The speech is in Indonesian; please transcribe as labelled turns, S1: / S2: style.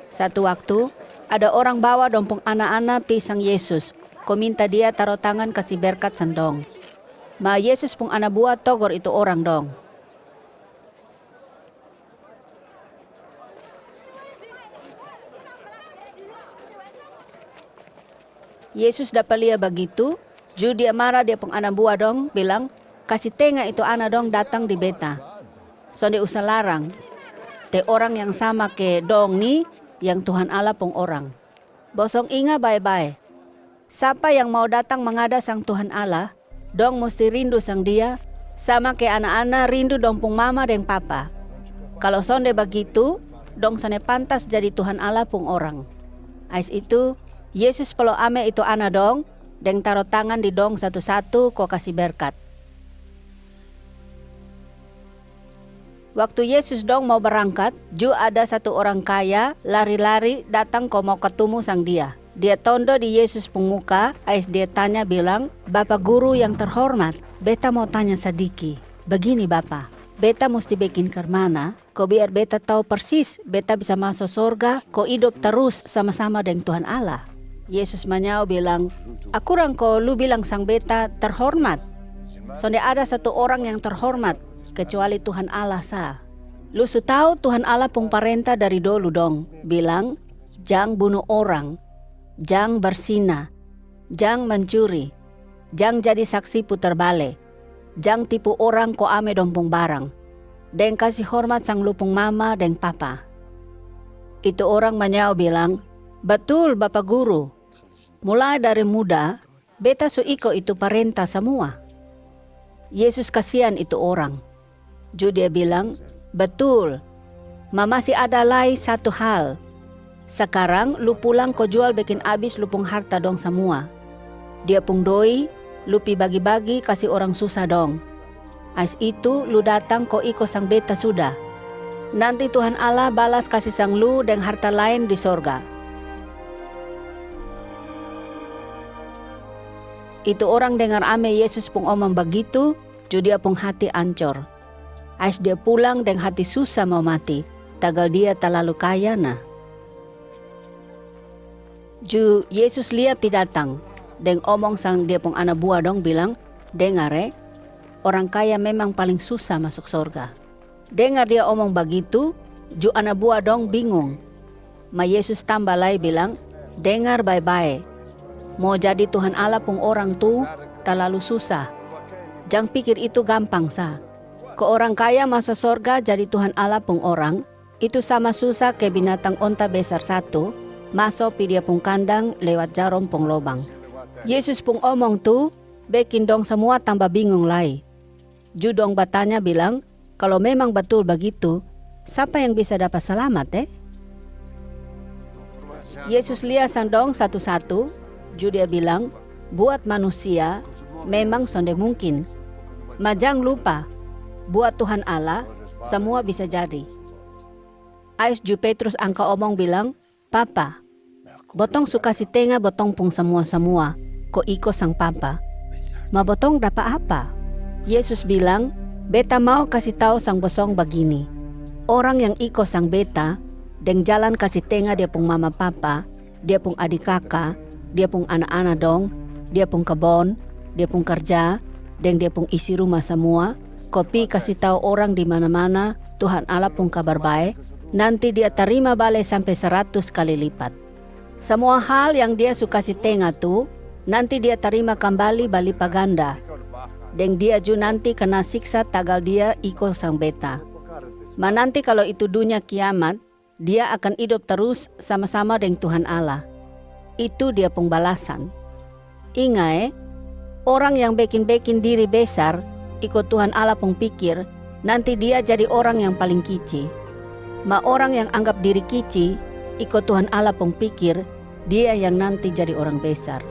S1: Satu waktu, ada orang bawa dompong anak-anak pisang Yesus. Ko minta dia taruh tangan kasih berkat sandong. Ma Yesus pun anak buah togor itu orang dong. Yesus dapat lihat begitu, dia marah dia pun anak buah dong, bilang, kasih tengah itu anak dong datang di beta. So dia usah larang. Te orang yang sama ke dong nih, yang Tuhan Allah pun orang. Bosong ingat baik-baik. Siapa yang mau datang mengada sang Tuhan Allah, dong mesti rindu sang dia, sama ke anak-anak rindu dong pun mama dan papa. Kalau sonde begitu, dong sane pantas jadi Tuhan Allah pun orang. Ais itu, Yesus pelo ame itu anak dong, dan taruh tangan di dong satu-satu kok kasih berkat. Waktu Yesus dong mau berangkat, ada satu orang kaya lari-lari datang kok mau ketemu sang dia. Dia tondo di Yesus pemuka, ais dia tanya bilang, Bapak Guru yang terhormat, beta mau tanya sedikit. Begini Bapak, beta mesti bikin kermana, kok biar beta tahu persis, beta bisa masuk surga, kok hidup terus sama-sama dengan Tuhan Allah. Yesus menyau bilang, aku rangko lu bilang sang beta terhormat. Sonde ada satu orang yang terhormat, kecuali Tuhan Allah sah. Lu su tahu Tuhan Allah pun parenta dari dulu dong, bilang, jang bunuh orang, jang bersina, jang mencuri, jang jadi saksi putar bale, jang tipu orang ko ame dompong barang, dan kasih hormat sang lupung mama dan papa. Itu orang menyau bilang, betul Bapak Guru, mulai dari muda, beta su iko itu parenta semua. Yesus kasihan itu orang. Dia bilang, betul, ma masih ada lagi satu hal. Sekarang lu pulang kau jual bikin habis lu pung harta dong semua. Dia pung doi, lu pi bagi-bagi kasih orang susah dong. Ais itu lu datang kau iko sang beta sudah. Nanti Tuhan Allah balas kasih sang lu dan harta lain di sorga. Itu orang dengar ame Yesus pung omong begitu, dia pung hati ancor. Ais dia pulang dan hati susah mau mati, tagal dia terlalu kaya nah. Yesus lihat pi datang, dan omong sang dia pung anak buah dong bilang, dengar orang kaya memang paling susah masuk surga. Dengar dia omong begitu, anak buah dong bingung. Ma Yesus tambah lagi bilang, dengar baik-baik, mau jadi Tuhan Allah pung orang tuh terlalu susah. Jangan pikir itu gampang sah. Ke orang kaya masuk surga jadi Tuhan Allah pung orang, itu sama susah ke binatang onta besar satu, masuk pi dia pung kandang lewat jarum pung lobang. Yesus pung omong tuh, bikin dong semua tambah bingung lagi. Dong bertanya bilang, kalau memang betul begitu, siapa yang bisa dapat selamat Yesus lihat sang dong satu-satu, dia bilang, buat manusia memang sonde mungkin. Ma jangan lupa, buat Tuhan Allah, semua bisa jadi. Ais Petrus angka omong bilang, Papa, botong suka si tengah botong pung semua-semua, ko iko sang papa. Ma botong dapat apa? Yesus bilang, beta mau kasih tahu sang bosong begini. Orang yang iko sang beta, dan jalan kasih tengah dia pung mama papa, dia pung adik kakak, dia pung anak-anak dong, dia pung kebon, dia pung kerja, dan dia pung isi rumah semua, kopi kasih tahu orang di mana-mana, Tuhan Allah pun kabar baik, nanti dia terima balik sampai 100 kali lipat. Semua hal yang dia suka si tengah tuh, nanti dia terima kembali balipa ganda. Dan dia juga nanti kena siksa tagal dia iko sang beta. Ma nanti kalau itu dunia kiamat, dia akan hidup terus sama-sama dengan Tuhan Allah. Itu dia pembalasan. Ingat orang yang bikin diri besar, ikut Tuhan Allah pun pikir, nanti dia jadi orang yang paling kici. Ma orang yang anggap diri kici, ikut Tuhan Allah pun pikir, dia yang nanti jadi orang besar.